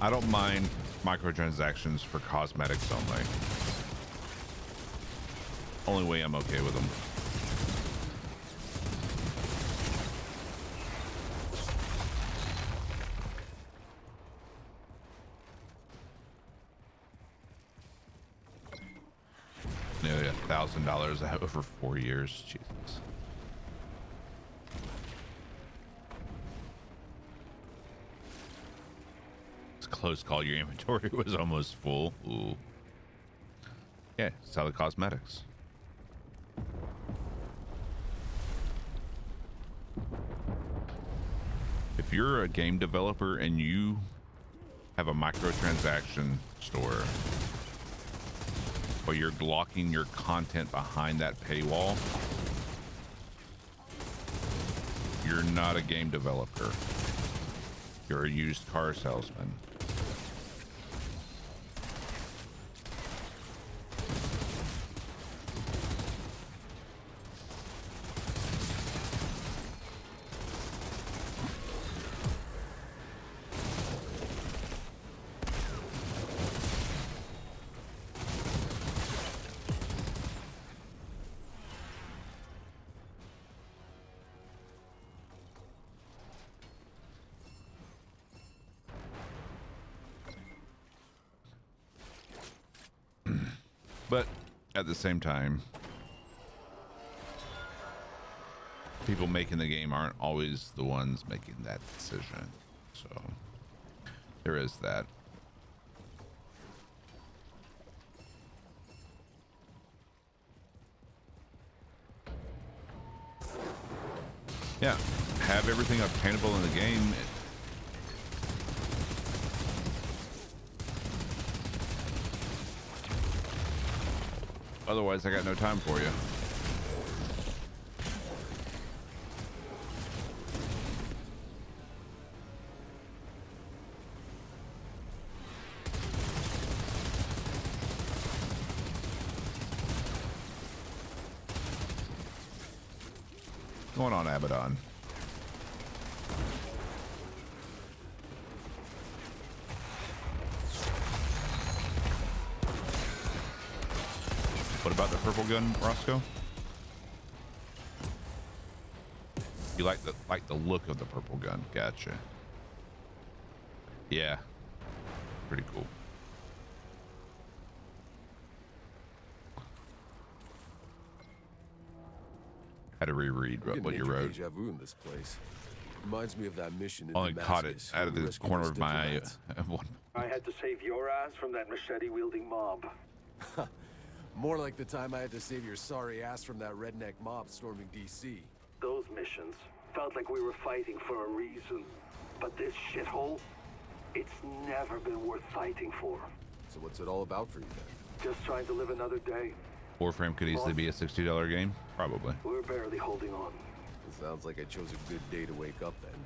I don't mind microtransactions for cosmetics only. Only way I'm okay with them. Nearly $1,000 over 4 years. Jesus. It's a close call. Your inventory was almost full. Ooh. Yeah, sell the cosmetics. If you're a game developer and you have a microtransaction store, but you're blocking your content behind that paywall, you're not a game developer. You're a used car salesman. But at the same time, people making the game aren't always the ones making that decision. So there is that. Yeah, have everything obtainable in the game. Otherwise, I got no time for you. What's going on, Abaddon? What about the purple gun, Roscoe? You like the look of the purple gun? Gotcha. Yeah, pretty cool. Had to reread what you wrote. Deja vu in this place. Reminds me of that mission in Only caught it out of the corner of my eye. I had to save your ass from that machete-wielding mob. More like the time I had to save your sorry ass from that redneck mob storming DC. Those missions felt like we were fighting for a reason. But this shithole, it's never been worth fighting for. So what's it all about for you then? Just trying to live another day. Warframe could easily be a $60 game. Probably. We're barely holding on. It sounds like I chose a good day to wake up then.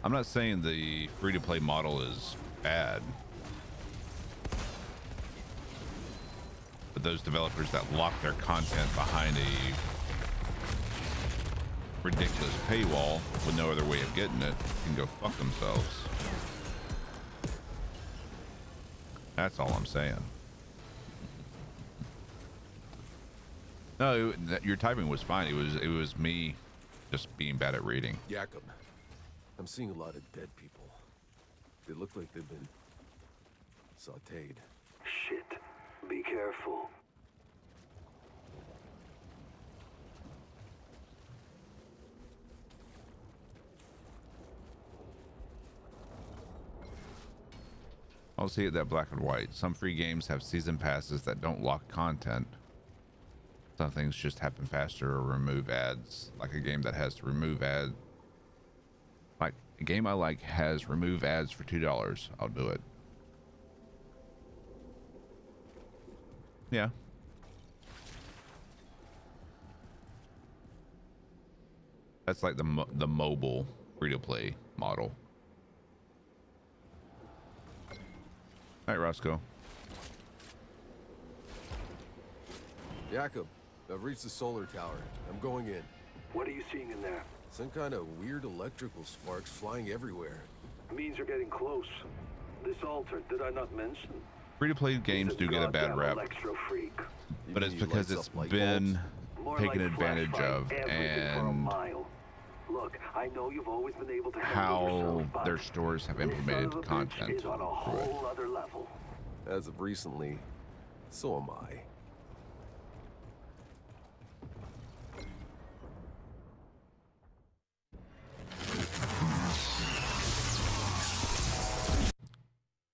I'm not saying the free-to-play model is bad. But those developers that lock their content behind a ridiculous paywall with no other way of getting it can go fuck themselves. That's all I'm saying. No, your typing was fine. It was me just being bad at reading. Jakob, I'm seeing a lot of dead people. They look like they've been sautéed. Shit. Be careful. I'll see it that black and white. Some free games have season passes that don't lock content. Some things just happen faster or remove ads. Like a game that has to remove ads. Like a game I like has remove ads for $2. I'll do it. Yeah. That's like the mobile free-to-play model. All right, Roscoe. Jakob, I've reached the solar tower. I'm going in. What are you seeing in there? Some kind of weird electrical sparks flying everywhere. Means you're getting close. This altar, did I not mention? Free-to-play games do get a bad rap, Electro freak. but it's Even because lights it's up light been bulbs. More taken like advantage flashlight of, everything for a and mile. Look, I know you've always been able to handle how yourself, but their stores have this son implemented of a bitch content is on a to it. whole other level. As of recently, so am I.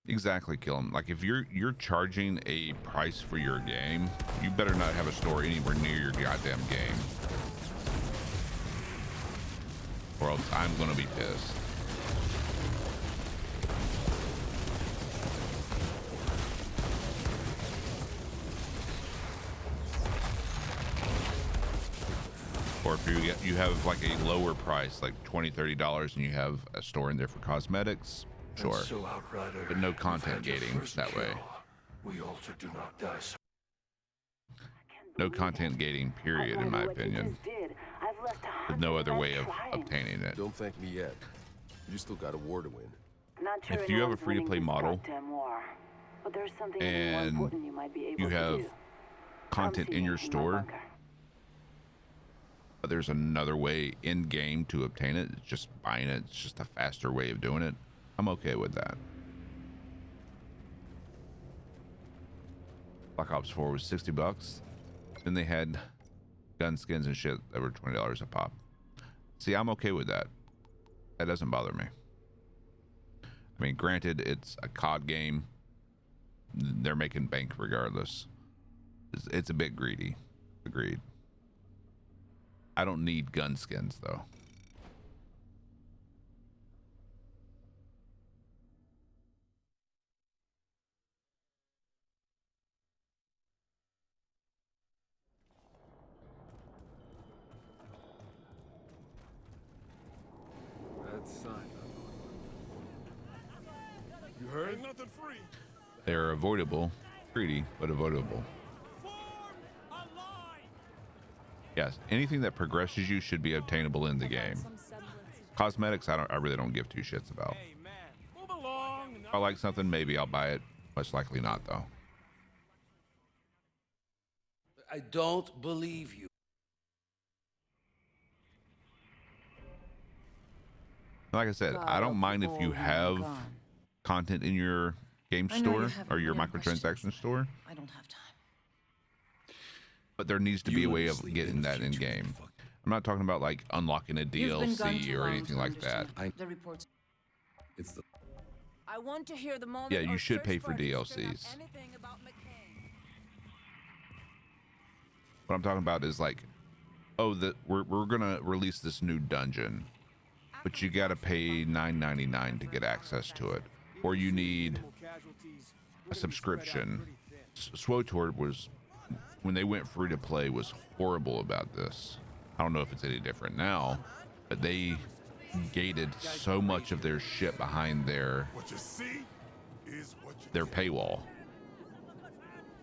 Exactly, kill him. Like if you're charging a price for your game, you better not have a store anywhere near your goddamn game, or else I'm gonna be pissed. Or if you have like a lower price, like $20-$30, and you have a store in there for cosmetics, sure. So, Outrider, But no you've content had your gating first that way. kill. We alter do not die. So No content gating, period, in my opinion. With no other way of obtaining it. Don't thank me yet. You still got a war to win. If you have a free-to-play model and you have content in your store, but there's another way in game to obtain it, it's just buying it, it's just a faster way of doing it, I'm okay with that. Black Ops 4 was $60. Then they had gun skins and shit that were $20 a pop. See, I'm okay with that. That doesn't bother me. I mean, granted, it's a COD game. They're making bank regardless. It's a bit greedy. Agreed. I don't need gun skins though. That's sign. You heard? nothing free. They're avoidable. Greedy, but avoidable. Yes, anything that progresses you should be obtainable in the game. Cosmetics, I really don't give two shits about. If I like something, maybe I'll buy it. Most likely not, though. I don't believe you. Like I said, I don't mind if you have content in your game store or your microtransaction store, I don't have time. but there needs to be a way of getting that in game. I'm not talking about like unlocking a DLC or anything like that. The reports. It's the I want to hear the moment. Yeah, you or should search pay for parties turn up DLCs. anything about McCain. What I'm talking about is like, oh, we're gonna release this new dungeon, but you gotta pay $9.99 to get access to it, or you need a subscription. SWTOR was, when they went free to play, was horrible about this. I don't know if it's any different now, but they gated so much of their shit behind their paywall.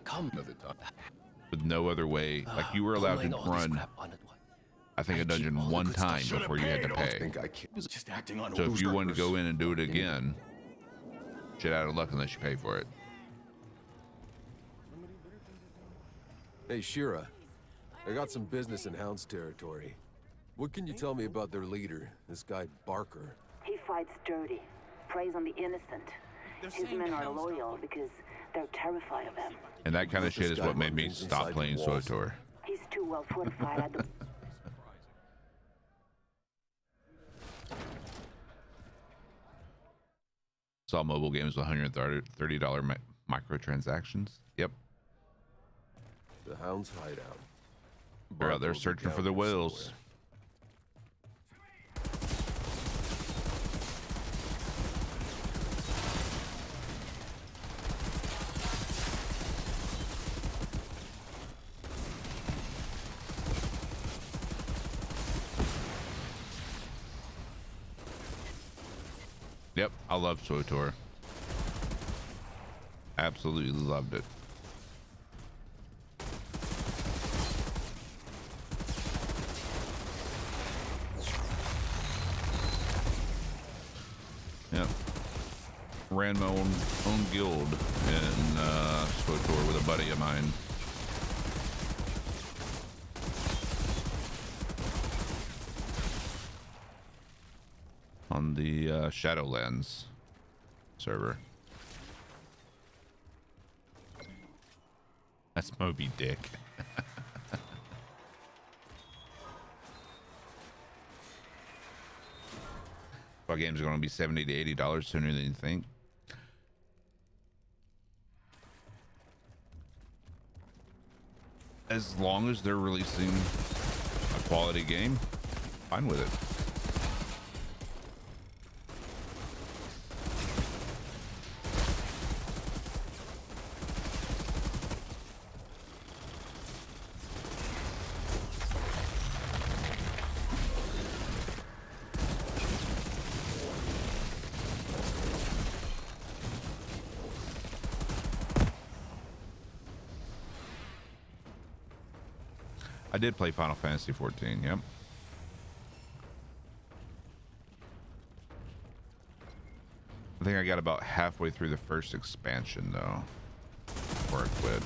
Come another time. With no other way, like you were allowed to run, I think, a dungeon one time before you had to pay. Just acting on So if you wanted to go in and do it again, shit out of luck unless you pay for it. Hey, Shira. I got some business in Hound's territory. What can you tell me about their leader, this guy Barker? He fights dirty, preys on the innocent. His men are loyal because they're terrified of him. And that kind of shit is what made me stop playing SWTOR. He's too well fortified at the... Saw mobile games with $130 microtransactions. Yep, The Hound's hideout. they're out there Barker will be searching for down the here whales. somewhere. Yep, I love SWTOR. Absolutely loved it. Yep. ran my own guild in SWTOR with a buddy of mine. On the Shadowlands server. That's Moby Dick. Our games are going to be $70 to $80 sooner than you think. As long as they're releasing a quality game, fine with it. I did play Final Fantasy 14, yep. I think I got about halfway through the first expansion though, before I quit.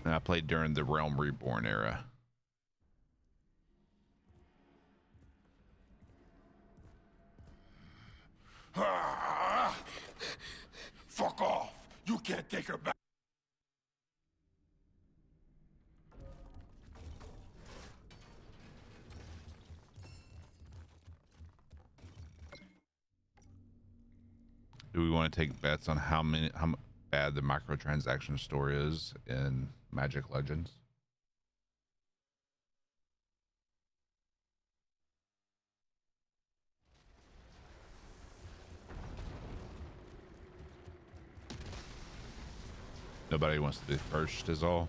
And I played during the Realm Reborn era. Fuck off! You can't take her back. Do we want to take bets on how bad the microtransaction store is in Magic Legends? Nobody wants to be first, is all.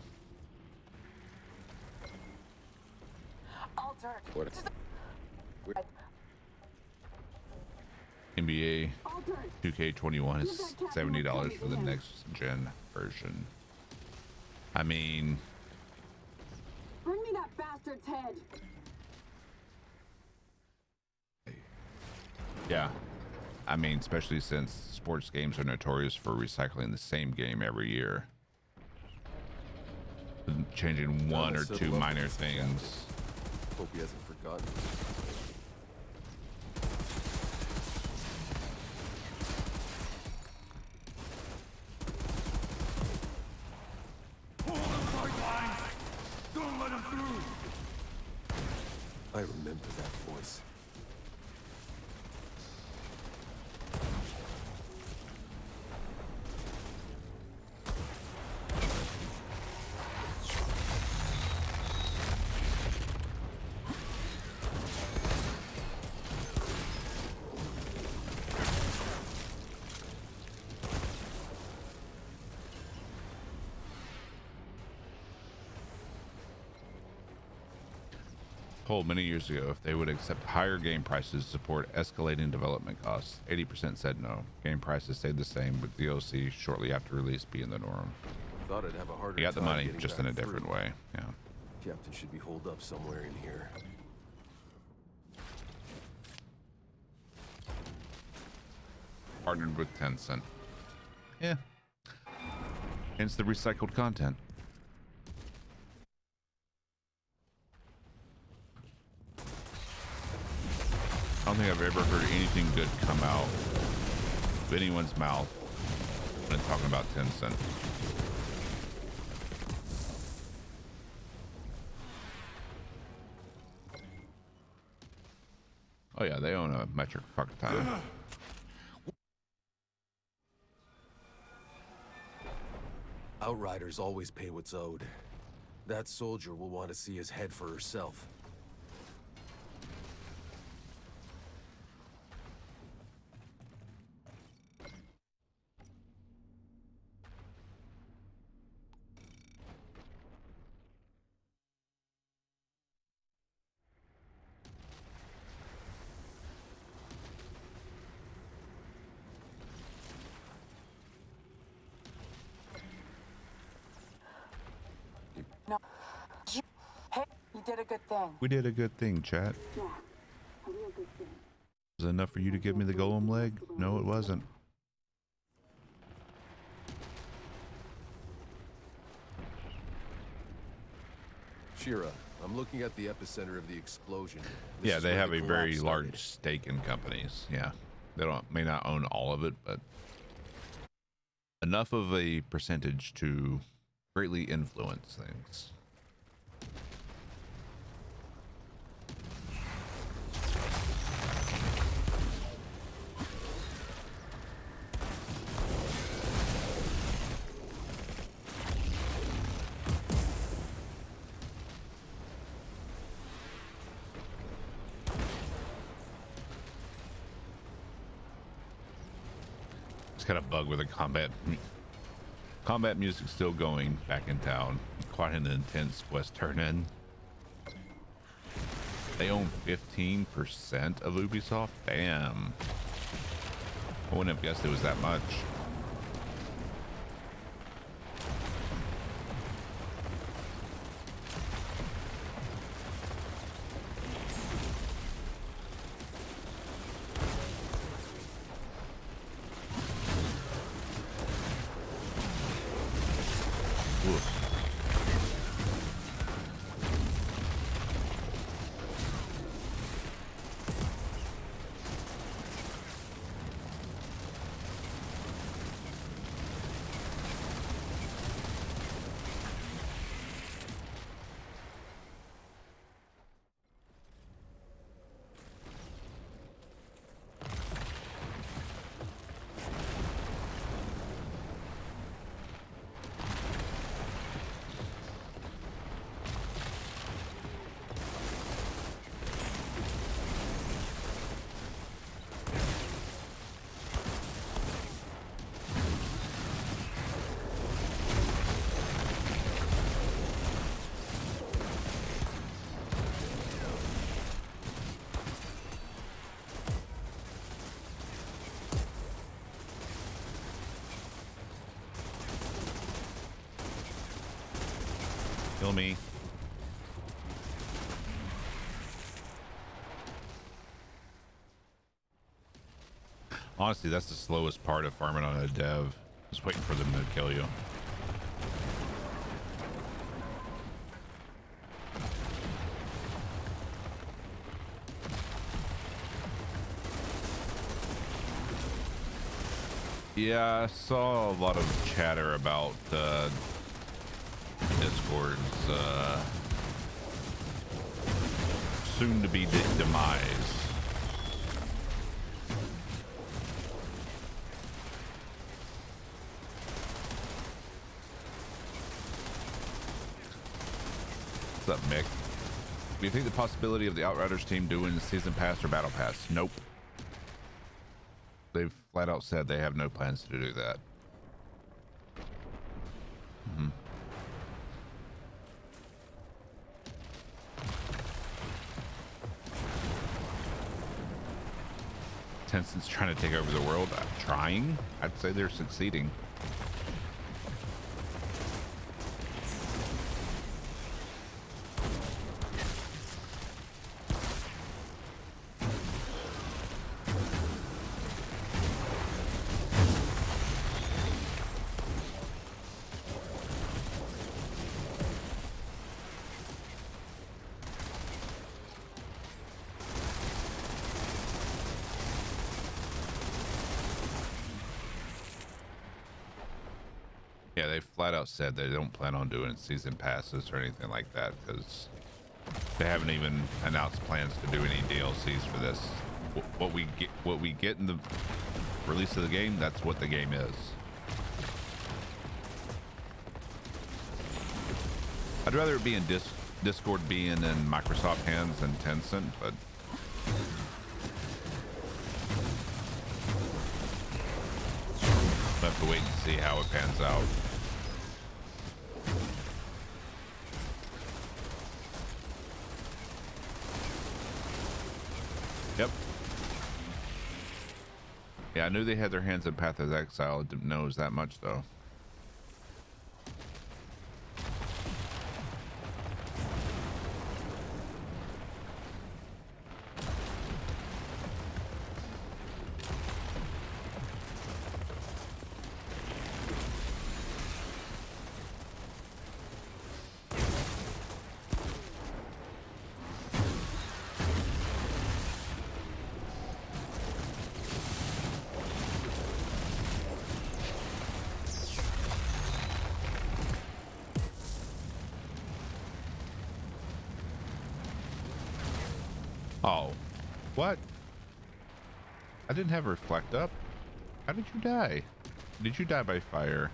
What? NBA 2K21 is $70 for the next gen version. I mean, Bring me that bastard's head. yeah. I mean, especially since sports games are notorious for recycling the same game every year. Changing one or two minor things. Hope he hasn't forgotten. Hold the bright lines! Don't let him through! I remember that voice. Told many years ago if they would accept higher game prices to support escalating development costs. 80% said no. Game prices stayed the same, with DLC shortly after release being the norm. Thought I'd have a harder You got the time money, getting just in a back different through. way. Yeah. Captain should be holed up somewhere in here. Partnered with Tencent. Yeah. Hence the recycled content. I don't think I've ever heard anything good come out of anyone's mouth when talking about Tencent. Oh yeah, they own a metric fuck ton. Outriders always pay what's owed. That soldier will want to see his head for herself. No. Hey, you did did a good thing. We did a good thing, chat. Yeah, a real good thing. Was it enough for you to give me the golem leg? No, it wasn't. Shira, I'm looking at the epicenter of the explosion. This Yeah, is they where have the a very collapse large started. stake in companies. Yeah, they may not own all of it, but enough of a percentage to greatly influence things. Got a bug with the combat music still going back in town. Quite an intense West turn-in. They own 15% of Ubisoft. Damn, I wouldn't have guessed it was that much. Kill me. Honestly, that's the slowest part of farming on a dev. Just waiting for them to kill you. Yeah, I saw a lot of chatter about Discord's soon to be demise. What's up, Mick? Do you think the possibility of the Outriders team doing season pass or battle pass? Nope. They've flat out said they have no plans to do that. Tencent's trying to take over the world. Trying? I'd say they're succeeding. Yeah, they flat out said they don't plan on doing season passes or anything like that because they haven't even announced plans to do any DLCs for this. What we get in the release of the game, that's what the game is. I'd rather it be in Discord being in Microsoft hands than Tencent, but we'll have to wait and see how it pans out. Yep. Yeah, I knew they had their hands in Path of Exile. I didn't know it was that much, though. What? I didn't have reflect up. How did you die? Did you die by fire?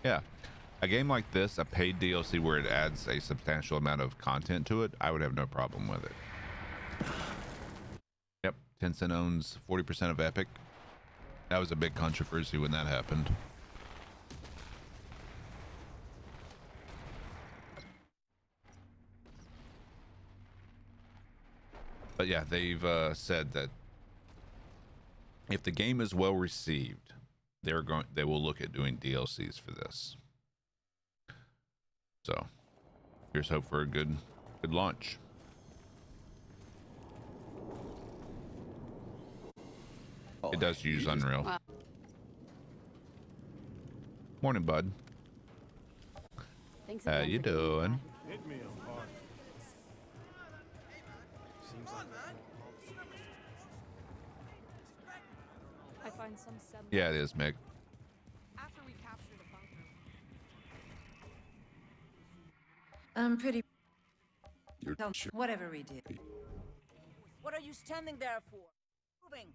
Yeah. A game like this, a paid DLC where it adds a substantial amount of content to it, I would have no problem with it. Yep. Tencent owns 40% of Epic. That was a big controversy when that happened. But yeah, they've said that if the game is well received, they will look at doing DLCs for this. So here's hope for a good launch. It does use Unreal. Wow. Morning, bud. Thanks How again you for doing doing? I find some semblance. Yeah, it is, Mick. After we capture the bunker. I'm pretty. You're Tell sure? whatever we do. What are you standing there for? Moving.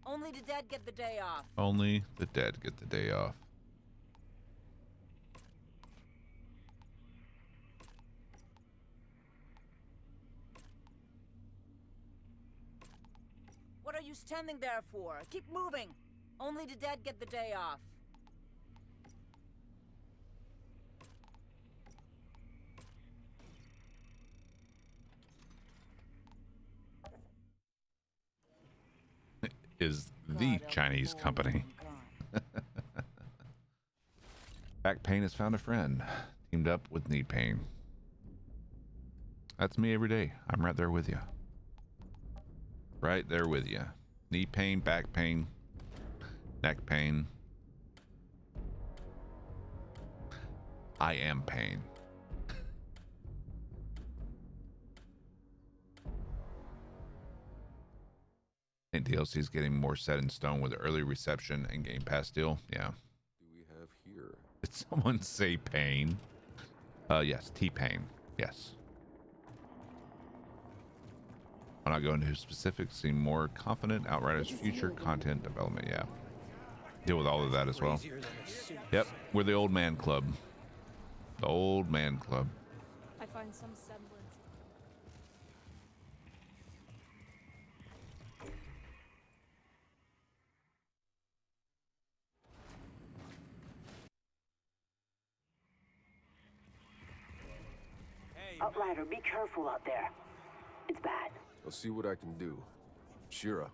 Only the dead get the day off. Only the dead get the day off. What are you standing there for? Keep moving. Only the dead get the day off. Is the Chinese company. Back pain has found a friend. Teamed up with knee pain. That's me every day. I'm right there with you. Right there with you. Knee pain, back pain, neck pain. I am pain. I think DLC is getting more set in stone with the early reception and Game Pass deal. Yeah. Do we have here? Did someone say pain? Yes, T-Pain. Yes. I'm not going into specifics. Seem more confident. Outriders future content development. Yeah. Deal with all of that as well. Yep. We're the old man club. The old man club. I find some semblance. Outrider, be careful out there. It's bad. I'll see what I can do. Shira,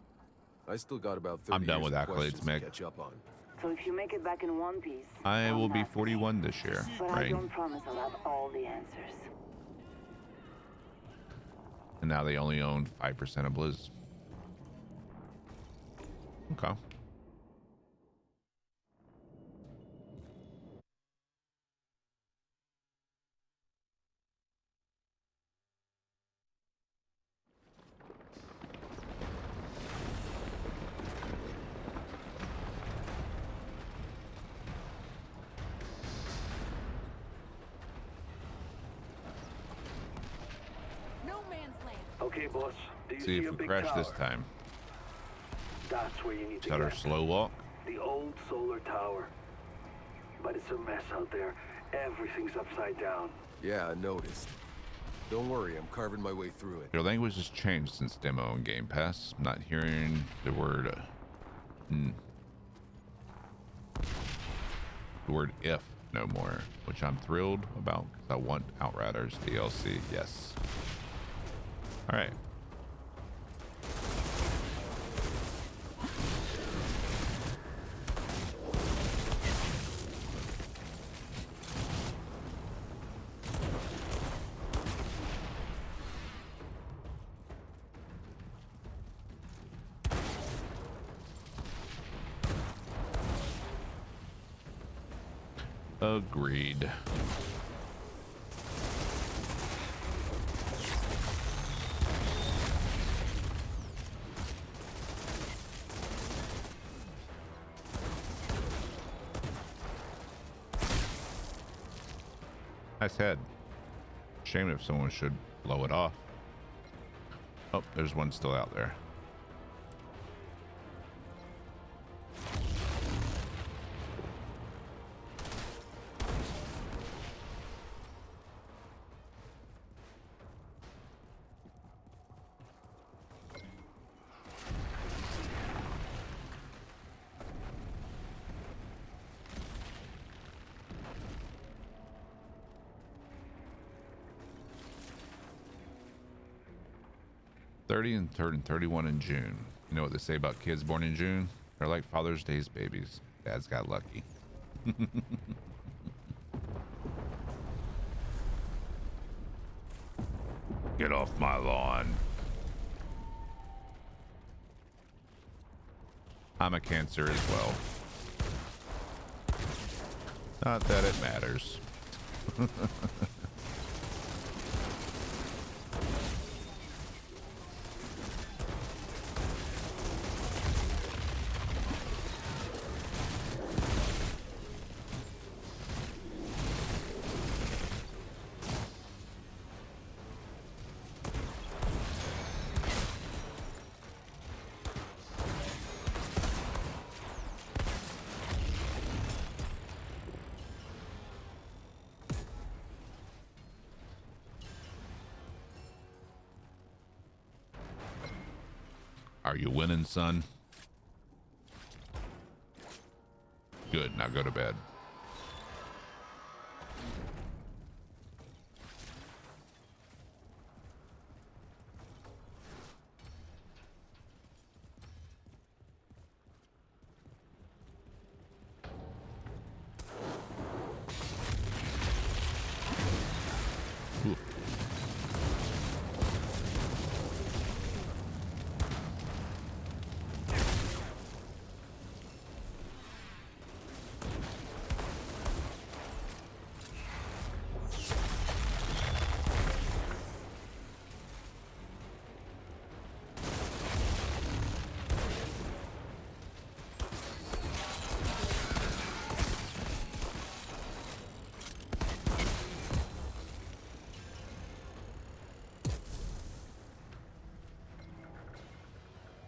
I still got about 30 I'm done years with of accolades, questions to Meg. catch up on. So if you make it back in one piece, I will be not. 41 this year. But I Right. don't promise I'll have all the answers. And now they only own 5% of Blizz. Okay. No man's land. Okay, boss. Do you See see if a we big crash tower? this time. That's where you need Is to that our get. slow walk? The old solar tower. But it's a mess out there. Everything's upside down. Yeah, I noticed. Don't worry, I'm carving my way through it. Your language has changed since demo and Game Pass. I'm not hearing the word the word if no more, which I'm thrilled about because I want Outriders DLC. Yes. All right. Agreed. Nice head. Shame if someone should blow it off. Oh, there's one still out there. And 31 in June. You know what they say about kids born in June? They're like Father's Day's babies. Dad's got lucky. Get off my lawn. I'm a Cancer as well. Not that it matters. Are you winning, son? Good, now go to bed. Ooh.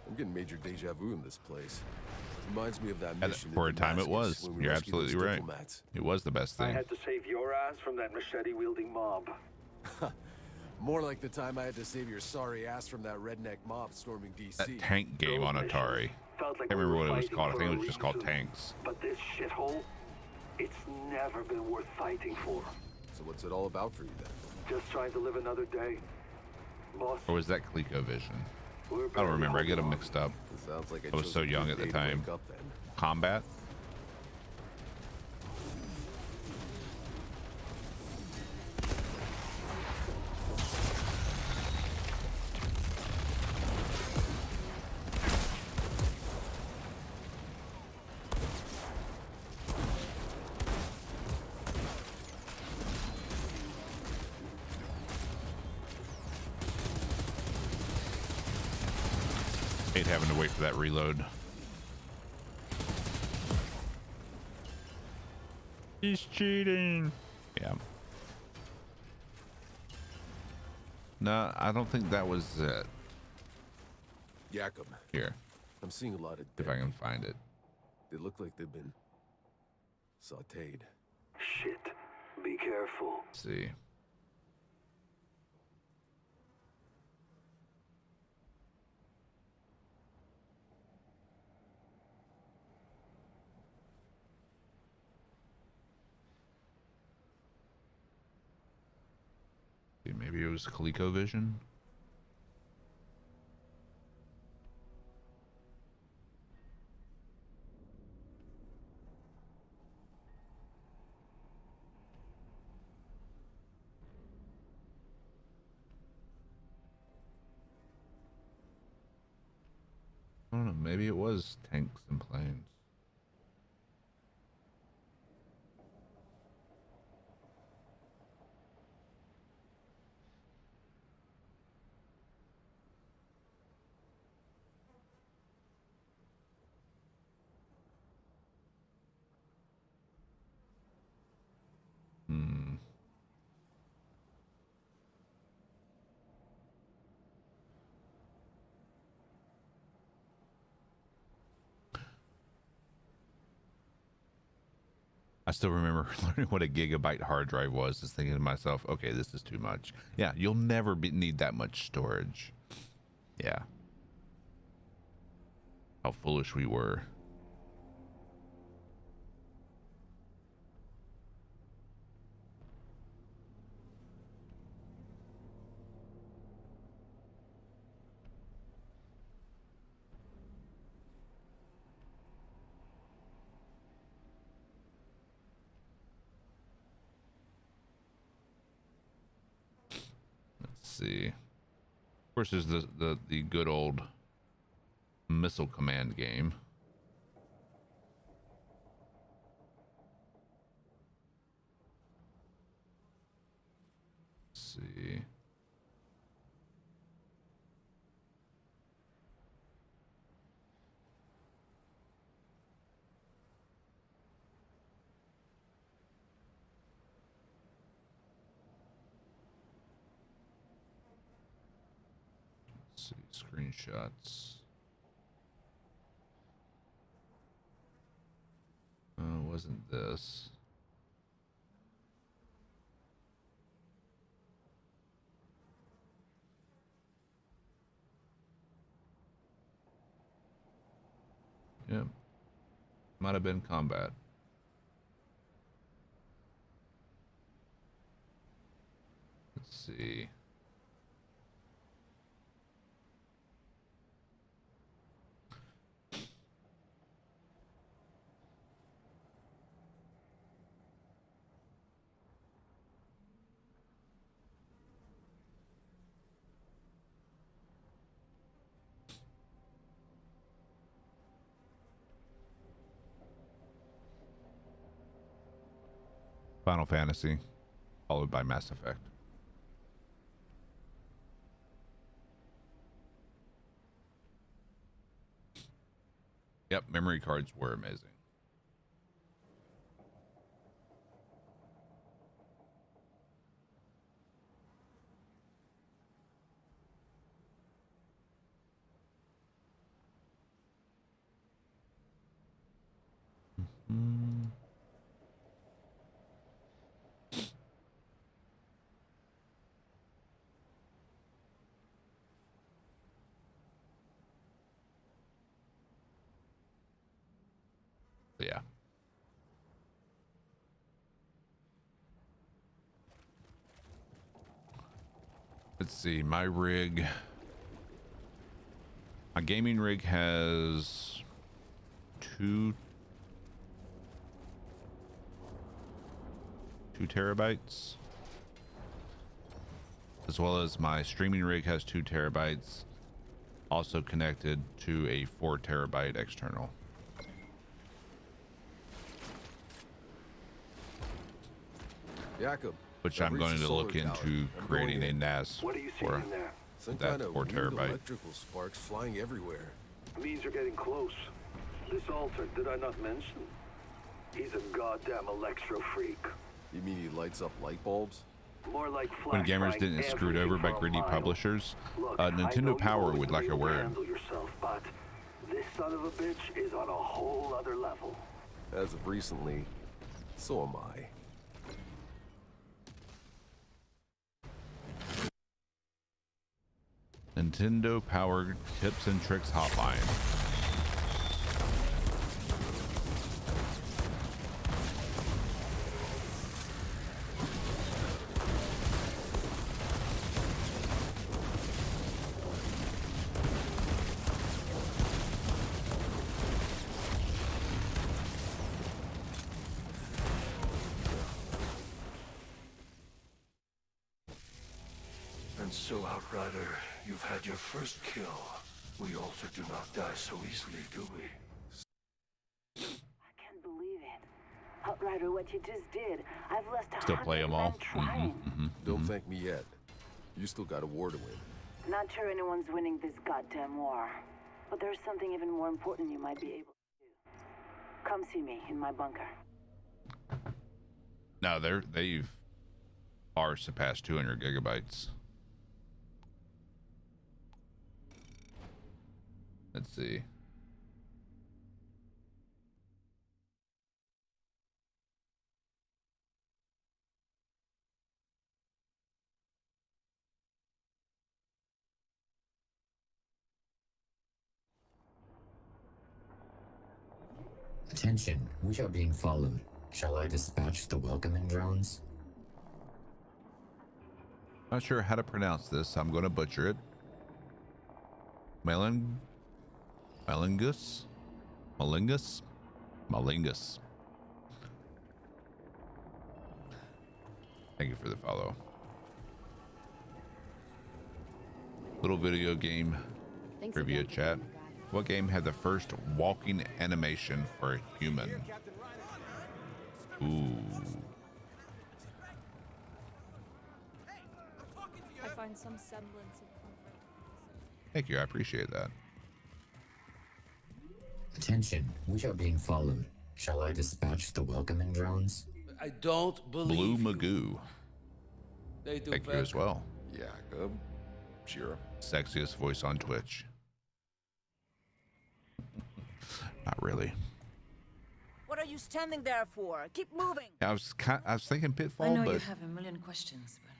I'm getting major deja vu in this place. Reminds me of that And mission for in a time it Damascus was. when we You're rescued those absolutely right. diplomats. It was the best I thing. had to save your ass from that machete-wielding mob. More like the time I had to save your sorry ass from that redneck mob storming DC. That tank game on Atari. Felt like I can't remember what it was fighting called. I for think it a was just called reason. Tanks. But this shithole, it's never been worth fighting for. So what's it all about for you then? Just trying to live another day. Boss, Or was that ColecoVision? we're I don't barely remember. I get them holding on. mixed up. It sounds like I was chose so a young good at the day to time. wake up then. Combat? Hate having to wait for that reload. He's cheating. Yeah. No, I don't think that was it. Yakum. Here, I'm seeing a lot of if dead I can people. find it. They look like they've been sautéed. Shit. Be careful. Let's see. Maybe it was ColecoVision. I don't know. Maybe it was Tanks and Planes. Hmm. I still remember learning what a gigabyte hard drive was, just thinking to myself, okay, this is too much. Yeah, you'll never need that much storage. Yeah. How foolish we were. Let's see. Of course, there's the good old missile command game. Let's see. Let's see screenshots. Wasn't this? Yep. Might have been combat. Let's see. Final Fantasy, followed by Mass Effect. Yep, memory cards were amazing. Yeah. Let's see, my gaming rig has 2 terabytes, as well as my streaming rig has 2 terabytes, also connected to a 4 terabyte external. Jakob, Which I'm going to look into creating a NAS What are you for. seeing there? Some that kind of 4 weird terabyte. electrical sparks flying everywhere. Means you're getting close. This altar, did I not mention? He's a goddamn electro freak. You mean he lights up light bulbs? More like When gamers didn't get screwed over by greedy publishers, Nintendo Power would like a word. Handle yourself, but this son of a bitch is on a whole other level. As of recently, so am I. Nintendo Power Tips and Tricks Hotline. And so, Outrider, you've had your first kill. We Alter do not die so easily, do we? I can't believe it. Outrider, what you just did. I've lost Still play 'em all. trying. Don't thank me yet. You still got a war to win. Not sure anyone's winning this goddamn war. But there's something even more important you might be able to do. Come see me in my bunker. No, they've far surpassed 200 gigabytes. Let's see. Attention, we are being followed. Shall I dispatch the welcoming drones? Not sure how to pronounce this. I'm going to butcher it. Malingus? Malingus? Malingus. Thank you for the follow. Little video game trivia chat. What game had the first walking animation for a human? Ooh. I find some semblance of comfort. Thank you. I appreciate that. Attention, we are being followed. Shall I dispatch the welcoming drones? I don't Blue believe you. Magoo. They do Thank you as well. Yeah, Shira. Sexiest voice on Twitch. Not really. What are you standing there for? Keep moving. I was thinking I Pitfall, know you but have a million questions, but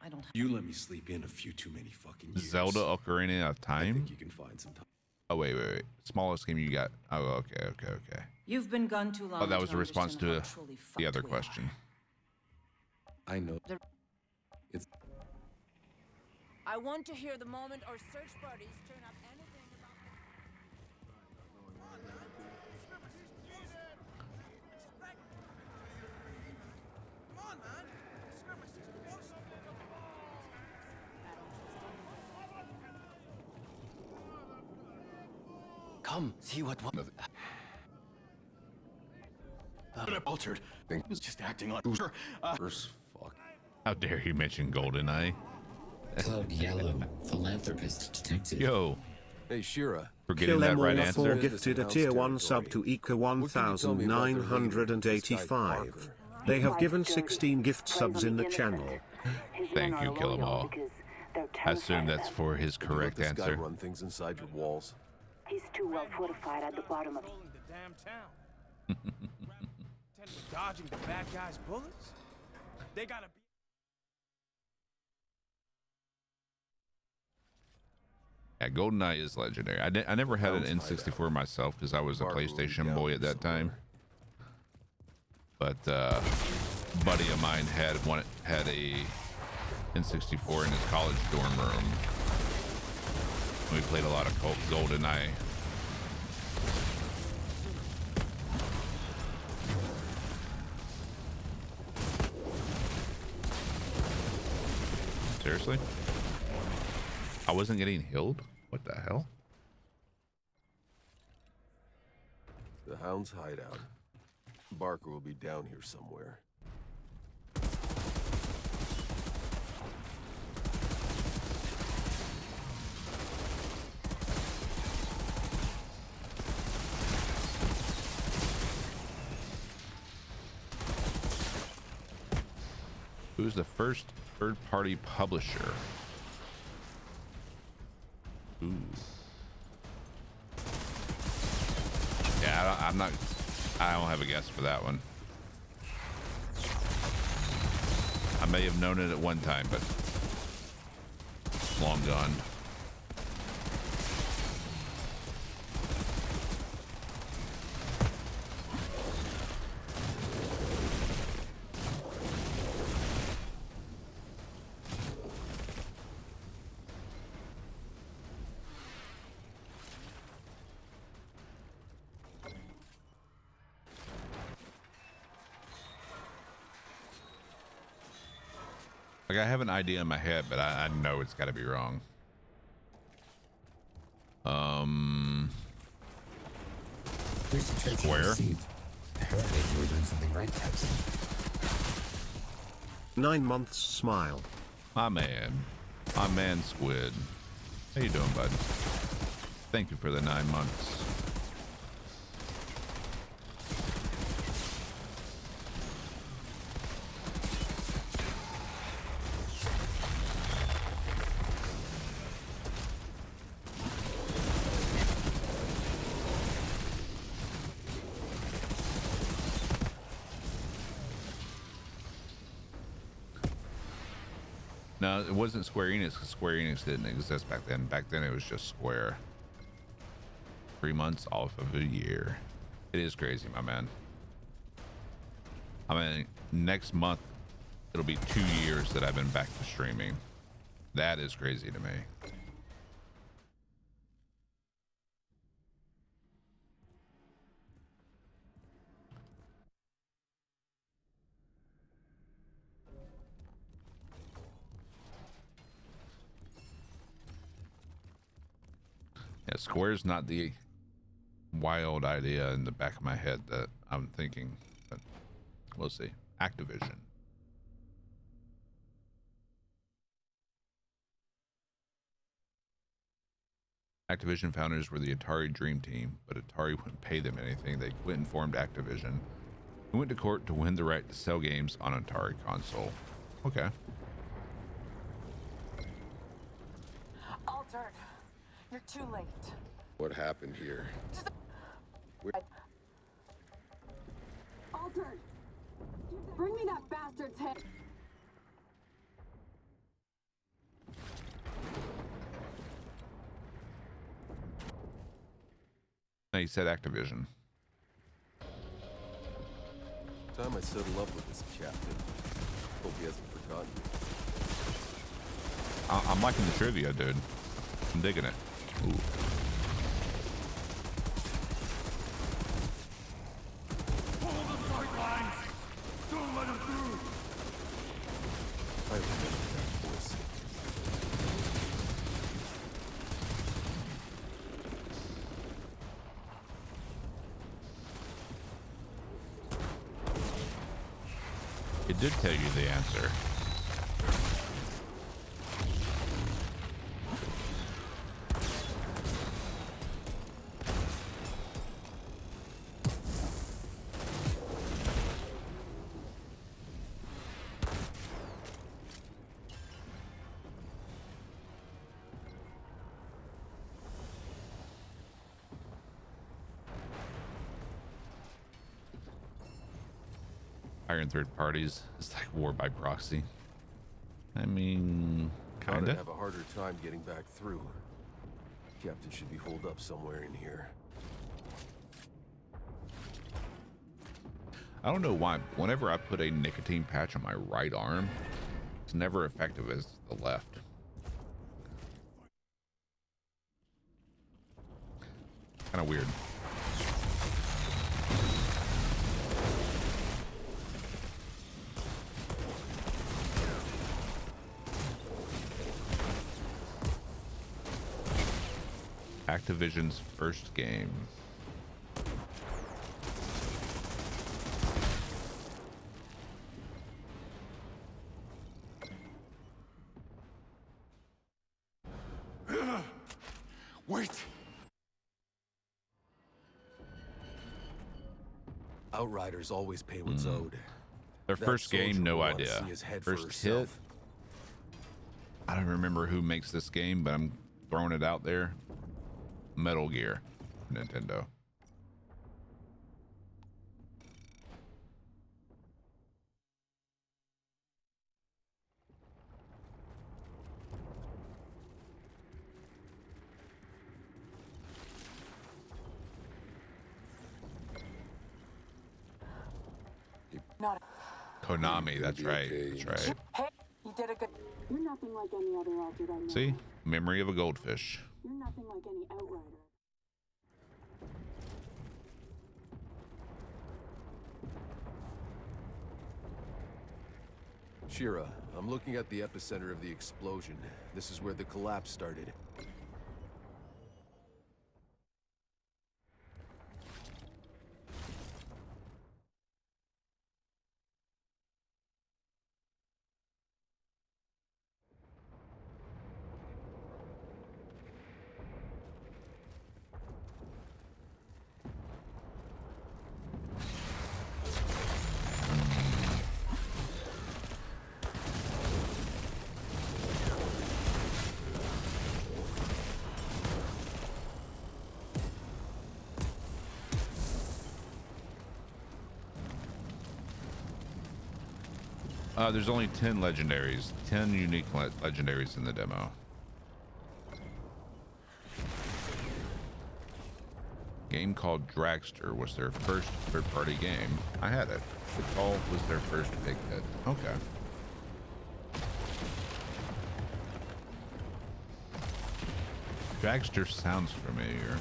I don't have. You let me sleep in a few too many fucking years. Zelda Ocarina of I Time. think you can find some time. Oh wait. Smallest game you got. Oh, okay. You've been gone too long. Oh, that was to a response understand to how truly the other fucked we are. question. I know. It's I want to hear the moment our search parties turn up anything about. Come on, man. Come, see what one. altered. He was just acting on. First, fuck. How dare you mention GoldenEye? Cloud Yellow, philanthropist detective. Yo, Hey, Shira. for getting that right answer. Gifted a tier 1 sub to Ika 1985. They have given 16 gift subs in the channel. Thank you, Kill 'em all. I assume that's for his correct This guy answer. run things inside your walls. He's too well fortified at the bottom of The damn town. Dodging the bad guys' bullets? They gotta be. Yeah, GoldenEye is legendary. I never had an N64 myself because I was a PlayStation boy at that time. But a buddy of mine had a N64 in his college dorm room. We played a lot of GoldenEye. Seriously? I wasn't getting healed? What the hell? The Hound's hideout. Barker will be down here somewhere. Who's the first third-party publisher? Ooh. Yeah, I don't have a guess for that one. I may have known it at one time, but it's long gone. Like, I have an idea in my head, but I know it's got to be wrong. Square? Apparently you were doing something right, Captain. 9 months smile. My man Squid. How you doing, bud? Thank you for the 9 months. No, it wasn't Square Enix because Square Enix didn't exist back then. Back then it was just Square. 3 months off of a year. It is crazy, my man. I mean, next month, it'll be 2 years that I've been back to streaming. That is crazy to me. Yeah, Square's not the wild idea in the back of my head that I'm thinking, but we'll see. Activision. Activision founders were the Atari Dream Team, but Atari wouldn't pay them anything. They quit and formed Activision. They went to court to win the right to sell games on Atari console. Okay. Altered. You're too late. What happened here? Altered! Bring me that bastard's head! No, he said Activision. Time I settle up with this captain. Hope he hasn't forgotten me. I'm liking the trivia, dude. I'm digging it. Ooh. Don't let him through! I remember that voice. It did tell you the answer. Hiring third parties is like war by proxy. I mean, I'd kinda. have a harder time getting back through. Captain should be holed up somewhere in here. I don't know why. Whenever I put a nicotine patch on my right arm, it's never effective as the left. Kind of weird. Activision's first game. Wait! Outriders always pay what's owed. Their That first game, soldier no will want to idea. see his head for First hit. herself. I don't remember who makes this game, but I'm throwing it out there. Metal Gear, Nintendo. Not Konami, that's right. That's right. Hey, you did a good. You're nothing like any other Altered I know. See? Memory of a goldfish. You're nothing like any Outrider. Shira, I'm looking at the epicenter of the explosion. This is where the collapse started. There's only 10 legendaries, 10 unique legendaries in the demo. game called Dragster was their first third-party game. I had it. The Call was their first big hit. Okay. Dragster sounds familiar.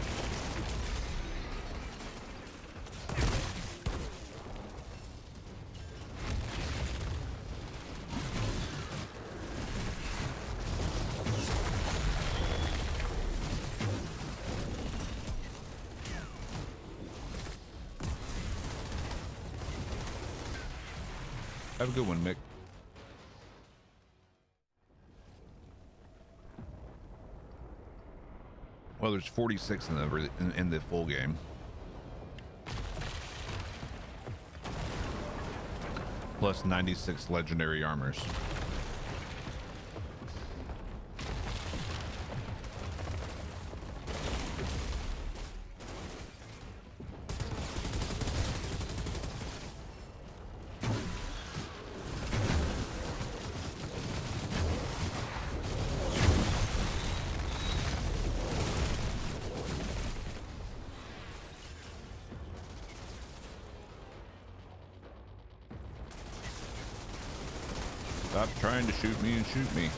Have a good one, Mick. Well, there's 46 in the full game. Plus 96 legendary armors. Stop trying to shoot me and shoot me.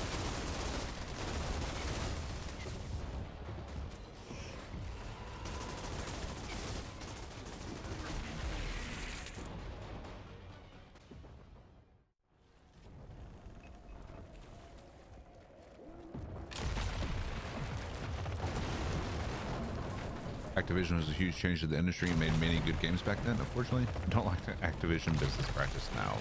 Activision was a huge change to the industry and made many good games back then. Unfortunately, I don't like the Activision business practice now.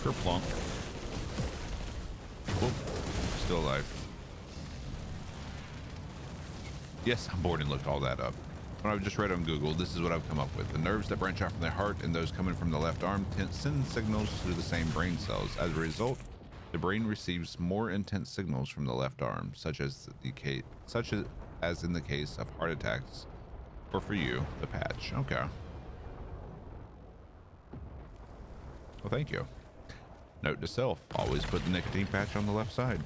Kerplunk. Whoop. Still alive. Yes, I'm bored and looked all that up. When I've just read on Google, this is what I've come up with. The nerves that branch out from the heart and those coming from the left arm send signals to the same brain cells. As a result, the brain receives more intense signals from the left arm, such as in the case of heart attacks, or for you, the patch. Okay. Well, thank you. Note to self, always put the nicotine patch on the left side.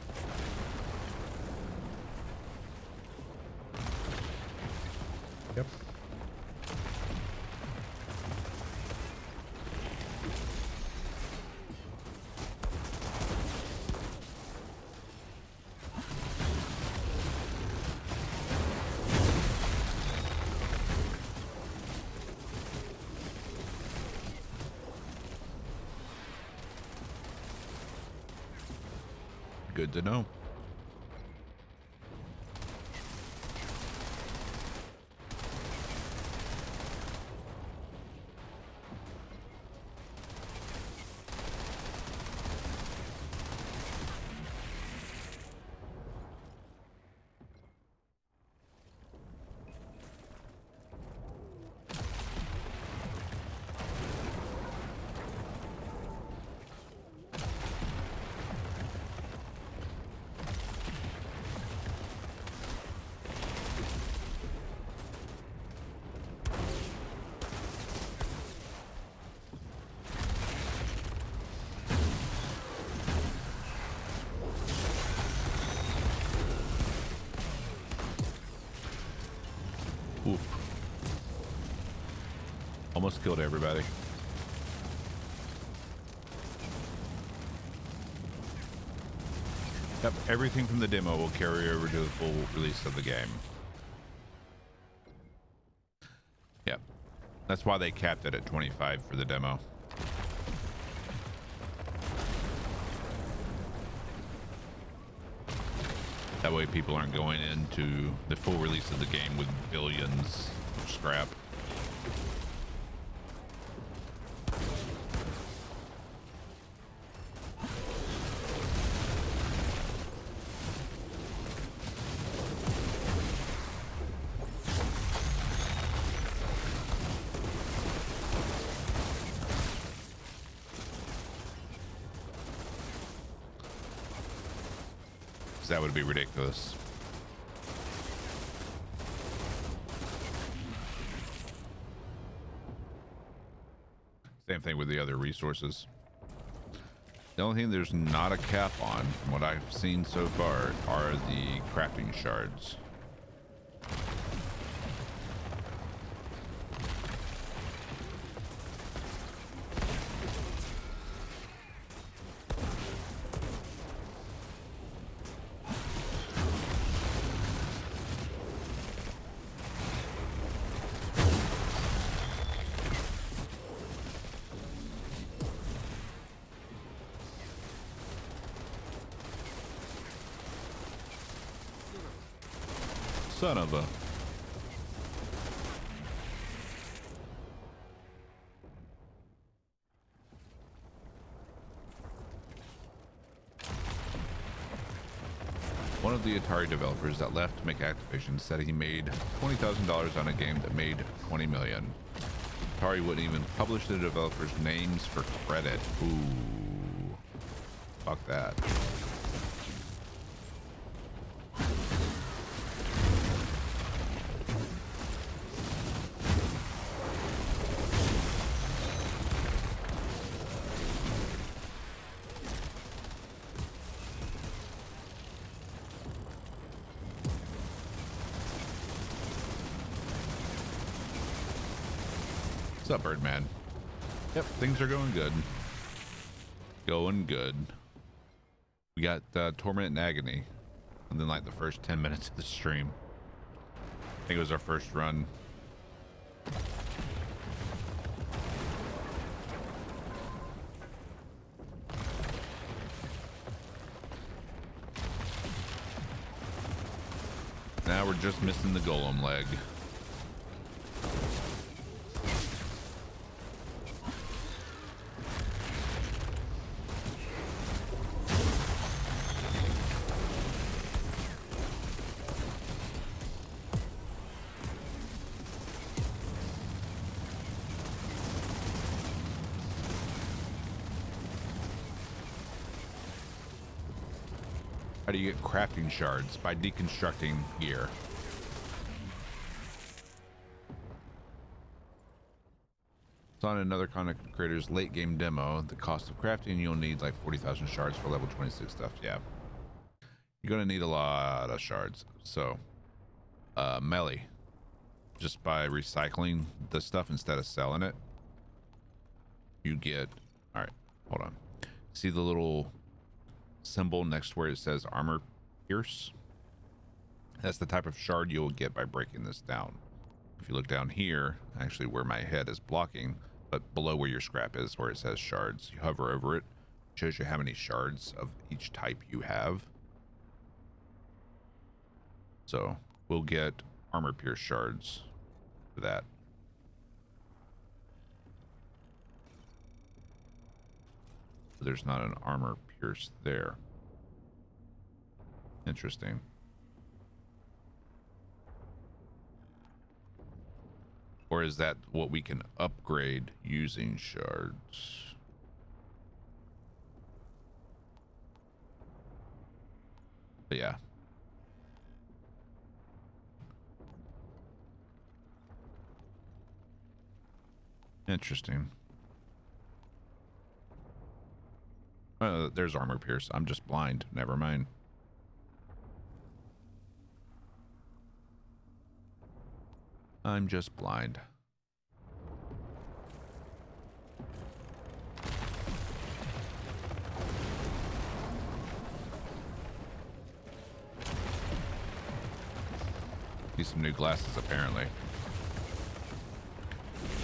Yep. Good to know. Oof. Almost killed everybody. Yep, everything from the demo will carry over to the full release of the game. Yep. That's why they capped it at 25 for the demo. That way people aren't going into the full release of the game with billions of scrap. That would be ridiculous. Same thing with the other resources. The only thing there's not a cap on, from what I've seen so far, are the crafting shards. Son of a... One of the Atari developers that left to make Activision said he made $20,000 on a game that made $20 million. Atari wouldn't even publish the developers' names for credit. Ooh. Fuck that. What's up, Birdman? Yep, things are going good. Going good. We got Torment and Agony. And then like the first 10 minutes of the stream. I think it was our first run. Now we're just missing the golem leg. How do you get crafting shards? By deconstructing gear. It's on another content creator's late game demo. The cost of crafting, you'll need like 40,000 shards for level 26 stuff. Yeah. You're going to need a lot of shards. So, melee. Just by recycling the stuff instead of selling it, you get... Alright, hold on. See the little symbol next to where it says armor pierce? That's the type of shard you'll get by breaking this down. If you look down here, actually where my head is blocking, but below where your scrap is, where it says shards, you hover over it, it shows you how many shards of each type you have. So we'll get armor pierce shards for that. There's not an armor pierce there. Interesting. Or is that what we can upgrade using shards? But yeah. Interesting. There's armor pierce. I'm just blind. Never mind. I'm just blind. Need some new glasses, apparently.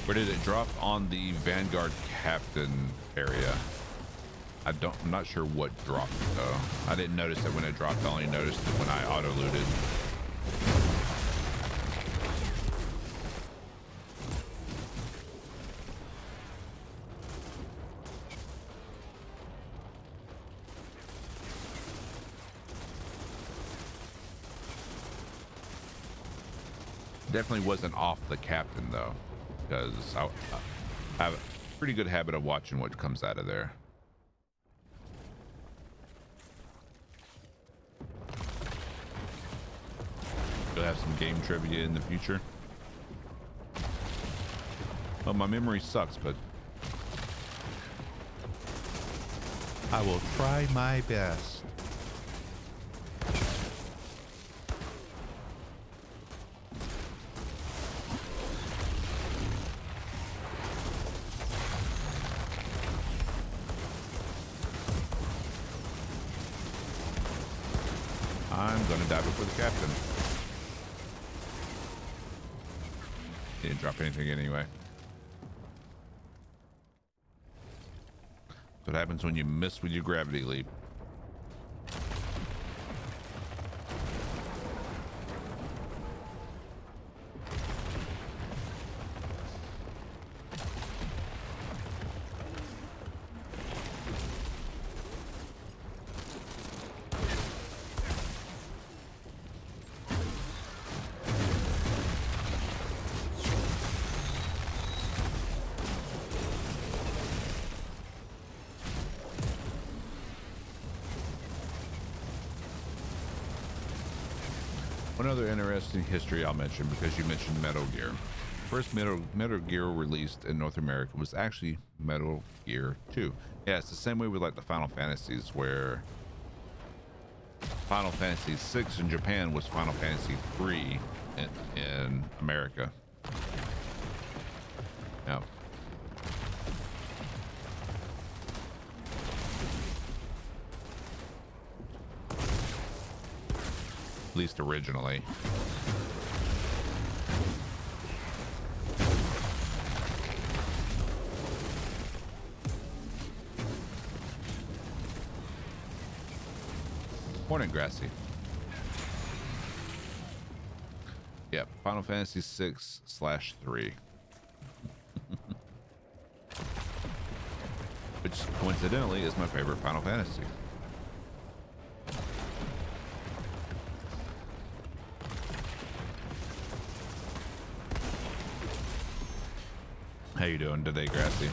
Where did it drop? On the Vanguard Captain area. I'm not sure what dropped though. I didn't notice it when it dropped. I only noticed it when I auto-looted. Definitely wasn't off the captain though, because I have a pretty good habit of watching what comes out of there. We'll have some game trivia in the future. Well, my memory sucks, but I will try my best. I'm gonna die before the captain. Didn't drop anything anyway. That's what happens when you miss with your gravity leap. One other interesting history I'll mention, because you mentioned Metal Gear. First Metal Gear released in North America was actually Metal Gear 2. Yeah, it's the same way with like the Final Fantasies, where Final Fantasy 6 in Japan was Final Fantasy 3 in America. Now, at least originally. Morning, Grassy. Yep, Final Fantasy 6/3. Which coincidentally is my favorite Final Fantasy. How you doing today, Grassy?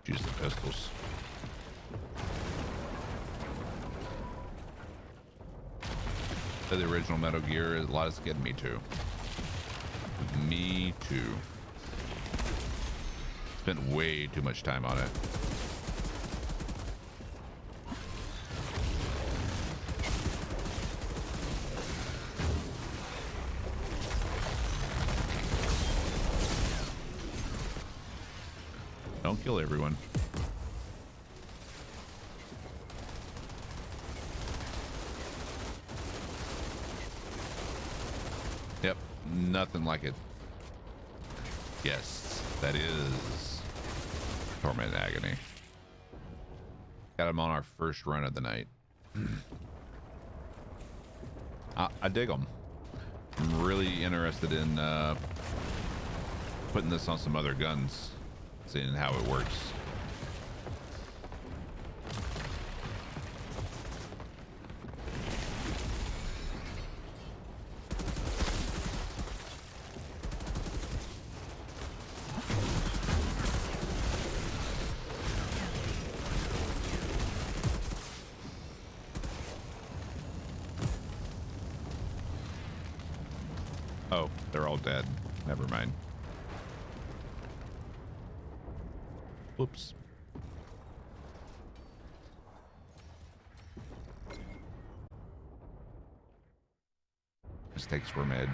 Use the pistols. The original Metal Gear, a lot of scared me too. Me too. Spent way too much time on it. Don't kill everyone. Yep, nothing like it. Yes, that is Torment and Agony. Got him on our first run of the night. I dig them. I'm really interested in putting this on some other guns, seeing how it works. Oh, they're all dead. Never mind. Whoops. Mistakes were made.